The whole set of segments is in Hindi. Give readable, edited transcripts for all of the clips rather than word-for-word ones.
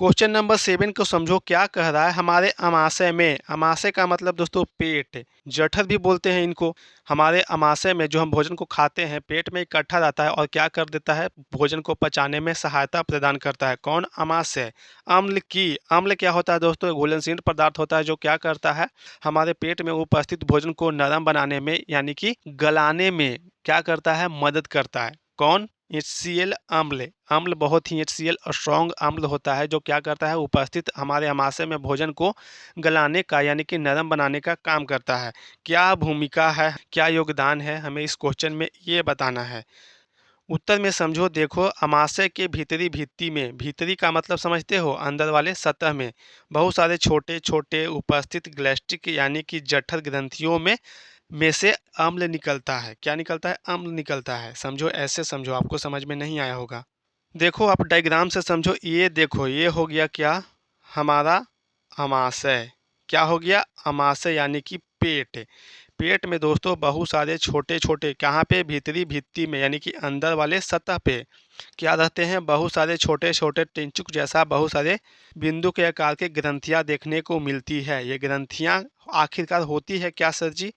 क्वेश्चन नंबर 7 को समझो क्या कह रहा है। हमारे अमाशय में, अमाशय का मतलब दोस्तों पेट, जठर भी बोलते हैं इनको। हमारे अमाशय में जो हम भोजन को खाते हैं पेट में इकट्ठा रहता है और क्या कर देता है, भोजन को पचाने में सहायता प्रदान करता है। कौन? अमाशय। अम्ल की, अम्ल क्या होता है दोस्तों? घुलनशील पदार्थ होता है जो क्या करता है, हमारे पेट में उपस्थित भोजन को नरम बनाने में यानी कि गलाने में क्या करता है, मदद करता है। कौन? HCl अम्ल। अम्ल बहुत ही HCl स्ट्रॉन्ग अम्ल होता है जो क्या करता है, उपस्थित हमारे आमाशय में भोजन को गलाने का यानी कि नरम बनाने का काम करता है। क्या भूमिका है, क्या योगदान है, हमें इस क्वेश्चन में ये बताना है। उत्तर में समझो, देखो अमाशय के भीतरी भित्ति में, भीतरी का मतलब समझते हो, अंदर वाले सतह में बहुत सारे छोटे छोटे उपस्थित ग्लैस्टिक यानी कि जठर ग्रंथियों में से अम्ल निकलता है। क्या निकलता है? अम्ल निकलता है। समझो, ऐसे समझो, आपको समझ में नहीं आया होगा। देखो आप डायग्राम से समझो, ये देखो ये हो गया क्या, हमारा अमाशय। क्या हो गया? अमाशय यानी कि पेट। पेट में दोस्तों बहुत सारे छोटे छोटे, कहाँ पे? भीतरी भित्ति में यानी कि अंदर वाले सतह पे क्या रहते हैं, बहुत सारे छोटे छोटे टिंचुक जैसा बहुत सारे बिंदु के आकार के ग्रंथियां देखने को मिलती है। ये ग्रंथियां आखिरकार होती है क्या सर जी?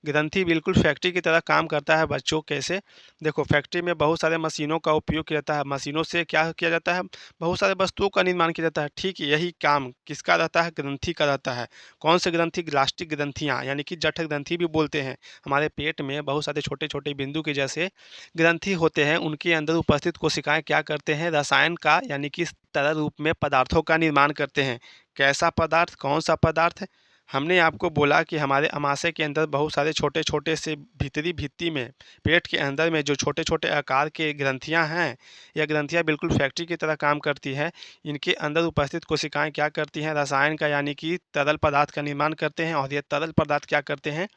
ग्रंथि बिल्कुल फैक्ट्री की तरह काम करता है बच्चों। कैसे? देखो फैक्ट्री में बहुत सारे मशीनों का उपयोग किया जाता है, मशीनों से क्या किया जाता है, बहुत सारे वस्तुओं का निर्माण किया जाता है। ठीक यही काम किसका रहता है? ग्रंथि का रहता है। कौन से ग्रंथि? ग्लास्टिक ग्रंथियाँ यानी कि जठर ग्रंथि भी बोलते हैं। हमारे पेट में बहुत सारे छोटे छोटे बिंदु के जैसे ग्रंथि होते हैं, उनके अंदर उपस्थित कोशिकाएं क्या करते हैं, रसायन का यानी कि तरल रूप में पदार्थों का निर्माण करते हैं। कैसा पदार्थ? कौन सा पदार्थ? हमने आपको बोला कि हमारे अमाशय के अंदर बहुत सारे छोटे छोटे से भीतरी भित्ति में, पेट के अंदर में जो छोटे छोटे आकार के ग्रंथियां हैं, यह ग्रंथियां बिल्कुल फैक्ट्री की तरह काम करती है। इनके अंदर उपस्थित कोशिकाएं क्या करती हैं, रसायन का यानी कि तरल पदार्थ का निर्माण करते हैं। और ये तरल पदार्थ क्या करते हैं,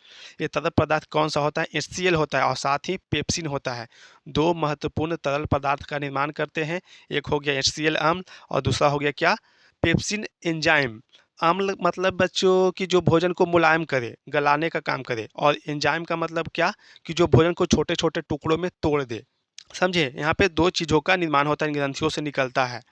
ये तरल पदार्थ कौन सा होता है? HCl होता है और साथ ही पेप्सिन होता है। दो महत्वपूर्ण तरल पदार्थ का निर्माण करते हैं। एक हो गया HCl अम्ल और दूसरा हो गया क्या? Pepsin enzyme. अम्ल मतलब बच्चों की जो भोजन को मुलायम करे, गलाने का काम करे, और एंजाइम का मतलब क्या, कि जो भोजन को छोटे छोटे टुकड़ों में तोड़ दे। समझे? यहाँ पे दो चीज़ों का निर्माण होता है, इन ग्रंथियों से निकलता है।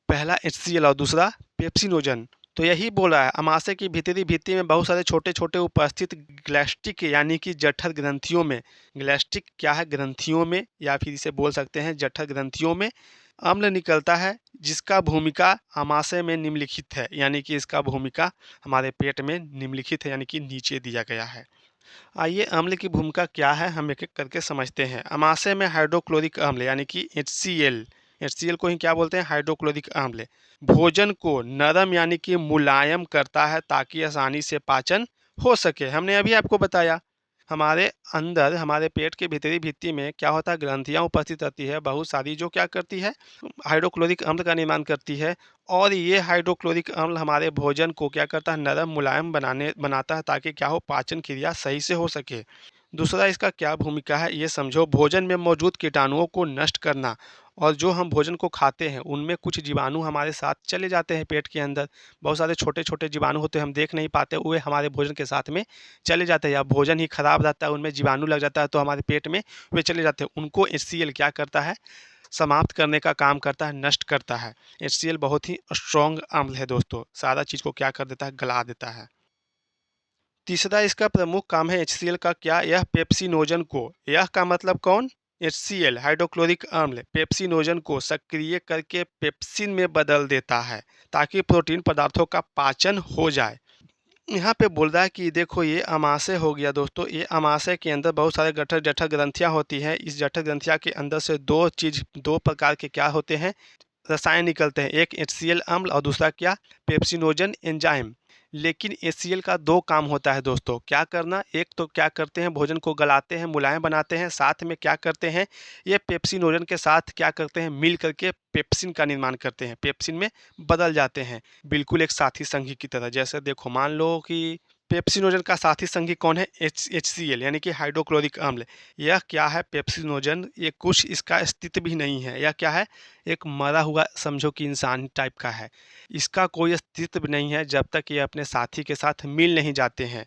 पहला HCl और दूसरा पेप्सिनोजन। तो यही बोल रहा है, अमाशय की भीतरी भित्ति में बहुत सारे छोटे छोटे उपस्थित ग्लैस्टिक यानी कि जठर ग्रंथियों में, ग्लैस्टिक क्या है? ग्रंथियों में, या फिर इसे बोल सकते हैं जठर ग्रंथियों में अम्ल निकलता है, जिसका भूमिका आमाशय में निम्नलिखित है। यानी कि इसका भूमिका हमारे पेट में निम्नलिखित है, यानी कि नीचे दिया गया है। आइए अम्ल की भूमिका क्या है हम एक एक करके समझते हैं। अमाशय में हाइड्रोक्लोरिक अम्ल यानी कि HCl, HCl को ही क्या बोलते हैं? हाइड्रोक्लोरिक अम्ल। भोजन को नरम यानी कि मुलायम करता है ताकि आसानी से पाचन हो सके। हमने अभी आपको बताया, हमारे अंदर हमारे पेट के भीतरी भित्ति में क्या होता है, ग्रंथियां उपस्थित रहती है बहुत सारी, जो क्या करती है, हाइड्रोक्लोरिक अम्ल का निर्माण करती है। और ये हाइड्रोक्लोरिक अम्ल हमारे भोजन को क्या करता है, नरम मुलायम बनाता है ताकि क्या हो, पाचन क्रिया सही से हो सके। दूसरा इसका क्या भूमिका है ये समझो, भोजन में मौजूद कीटाणुओं को नष्ट करना। और जो हम भोजन को खाते हैं उनमें कुछ जीवाणु हमारे साथ चले जाते हैं पेट के अंदर। बहुत सारे छोटे छोटे जीवाणु होते हैं, हम देख नहीं पाते, वे हमारे भोजन के साथ में चले जाते हैं। या भोजन ही खराब रहता है, उनमें जीवाणु लग जाता है तो हमारे पेट में वे चले जाते हैं। उनको HCl क्या करता है, समाप्त करने का काम करता है, नष्ट करता है। HCl बहुत ही स्ट्रॉन्ग अम्ल है दोस्तों, सारा चीज़ को क्या कर देता है, गला देता है। तीसरा इसका प्रमुख काम है HCl का क्या, यह पेप्सिनोजन को, यह का मतलब कौन, HCl हाइड्रोक्लोरिक अम्ल पेप्सिनोजन को सक्रिय करके पेप्सिन में बदल देता है ताकि प्रोटीन पदार्थों का पाचन हो जाए। यहाँ पे बोल रहा है कि देखो ये अमाशय हो गया दोस्तों, ये अमाशय के अंदर बहुत सारे जठर जठर ग्रंथियाँ होती हैं। इस जठर ग्रंथियाँ के अंदर से दो प्रकार के क्या होते हैं, रसायन निकलते हैं। एक HCl अम्ल और दूसरा क्या, पेप्सिनोजन एंजाइम। लेकिन HCl का दो काम होता है दोस्तों, क्या करना, एक तो क्या करते हैं, भोजन को गलाते हैं, मुलायम बनाते हैं, साथ में क्या करते हैं, ये पेप्सिनोजन के साथ क्या करते हैं, मिल करके पेप्सिन का निर्माण करते हैं, पेप्सिन में बदल जाते हैं। बिल्कुल एक साथी संघी की तरह। जैसे देखो मान लो कि पेप्सिनोजन का साथी संघी कौन है, HCl यानी कि हाइड्रोक्लोरिक अम्ल। यह क्या है, पेप्सिनोजन, ये कुछ इसका अस्तित्व भी नहीं है। यह क्या है, एक मरा हुआ समझो कि इंसान टाइप का है। इसका कोई अस्तित्व नहीं है जब तक ये अपने साथी के साथ मिल नहीं जाते हैं।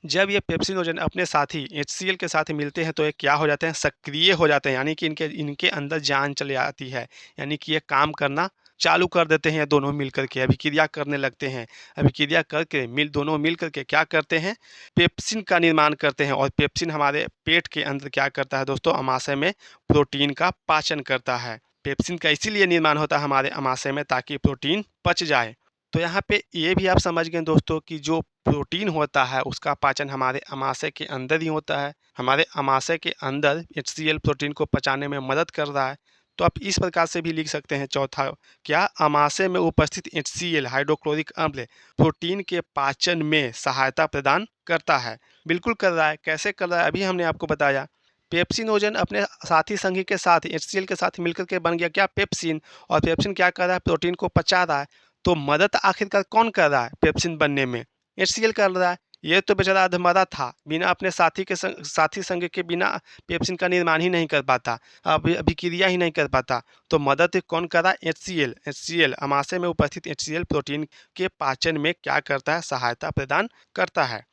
जब ये पेप्सिनोजन अपने साथी HCl के साथ मिलते हैं तो ये क्या हो जाते हैं, सक्रिय हो जाते हैं, यानी कि इनके इनके अंदर जान चले आती है, यानी कि ये काम करना चालू कर देते हैं, दोनों मिल करके अभिक्रिया करने लगते हैं। अभिक्रिया करके दोनों मिल करके क्या करते हैं, पेप्सिन का निर्माण करते हैं। और पेप्सिन हमारे पेट के अंदर क्या करता है दोस्तों, अमाशय में प्रोटीन का पाचन करता है। पेप्सिन का इसीलिए निर्माण होता है हमारे अमाशय में, ताकि प्रोटीन पच जाए। तो यहाँ पे ये भी आप समझ गए दोस्तों कि जो प्रोटीन होता है उसका पाचन हमारे अमाशय के अंदर ही होता है। हमारे अमाशय के अंदर HCl प्रोटीन को पचाने में मदद कर रहा है। तो आप इस प्रकार से भी लिख सकते हैं चौथा, क्या अमाशय में उपस्थित HCl हाइड्रोक्लोरिक अम्ल प्रोटीन के पाचन में सहायता प्रदान करता है। बिल्कुल कर रहा है। कैसे कर रहा है, अभी हमने आपको बताया। पेप्सिनोजन अपने साथी संगी के साथ HCl के साथ मिलकर के बन गया क्या, पेप्सिन। और पेप्सिन क्या कर रहा है, प्रोटीन को पचा रहा है। तो मदद आखिरकार कौन कर रहा है पेप्सिन बनने में, HCl कर रहा है। ये तो बेचारा अधमरा था, बिना अपने साथी संग के बिना पेप्सिन का निर्माण ही नहीं कर पाता, अभिक्रिया ही नहीं कर पाता। तो मदद कौन कर रहा है, HCl अमाशय में उपस्थित HCl प्रोटीन के पाचन में क्या करता है, सहायता प्रदान करता है।